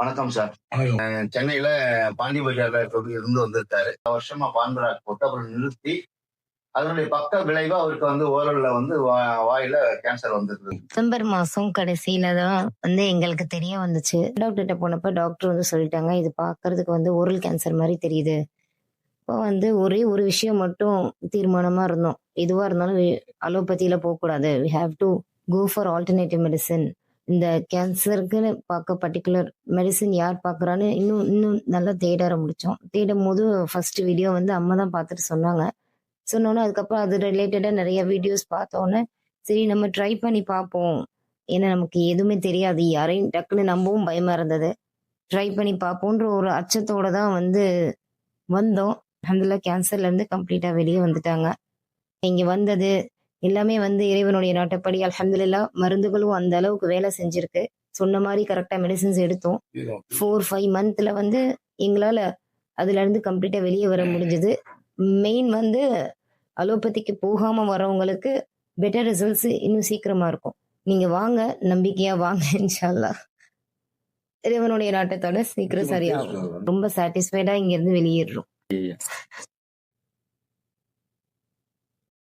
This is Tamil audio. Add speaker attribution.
Speaker 1: வணக்கம் சார். சென்னையில பாண்டி பஜார்ல இருந்து வந்திருக்காரு. வருஷமா பான்பராக் போட்டு அப்புறம் நிறுத்தி அதனுடைய பக்க விளைவா அவருக்கு ஓரல்ல வாயில கேன்சர் வந்திருக்கு.
Speaker 2: டிசம்பர் மாசம் கடைசியில தான் எங்களுக்கு தெரிய வந்துச்சு. டாக்டர்கிட்ட போனப்ப டாக்டர் சொல்லிட்டாங்க, இது பாக்குறதுக்கு ஓரல் கேன்சர் மாதிரி தெரியுது. இப்போ ஒரே ஒரு விஷயம் மட்டும் தீர்மானமா இருந்தோம். எதுவா இருந்தாலும் அலோபதியில போகக்கூடாது. We have to go for alternative medicine. இந்த கேன்சருக்குன்னு பார்க்க பர்டிகுலர் மெடிசன் யார் பார்க்குறான்னு இன்னும் இன்னும் நல்லா தேட ஆரம்பிச்சோம். தேடும் போது ஃபர்ஸ்ட் வீடியோ அம்மா தான் பார்த்துட்டு சொன்னாங்க. சொன்னோன்னே அதுக்கப்புறம் அது ரிலேட்டடாக நிறைய வீடியோஸ் பார்த்தோன்னே சரி நம்ம ட்ரை பண்ணி பார்ப்போம். ஏன்னா நமக்கு எதுவுமே தெரியாது, யாரையும் டக்குன்னு நம்பவும் பயமா இருந்தது. ட்ரை பண்ணி பார்ப்போன்ற ஒரு அச்சத்தோட தான் வந்தோம். அல்ஹம்துலில்லாஹ் கேன்சர்ல இருந்து கம்ப்ளீட்டா வெளியே வந்துட்டாங்க. இங்க வந்தது எல்லாமே இறைவனுடைய நாட்டப்படி அல்ஹம்துலில்லாஹ் மருந்துகளும் அந்த அளவுக்கு வேலை செஞ்சிருக்கு. சொன்ன மாதிரி கரெக்டா மெடிசின்ஸ் எடுத்தோம். 4-5 மந்த்ல எங்களால அதுல இருந்து கம்ப்ளீட்டா வெளியே வர முடிஞ்சது. மெயின் அலோபதிக்கு போகாம வரவங்களுக்கு பெட்டர் ரிசல்ட்ஸ் இன்னும் சீக்கிரமா இருக்கும். நீங்க வாங்க, நம்பிக்கையா வாங்க, இன்ஷா அல்லாஹ் இறைவனுடைய நாட்டத்தோட சீக்கிரம் சரியாகும். ரொம்ப சாட்டிஸ்ஃபைடா இங்க இருந்து வெளியேறோம்.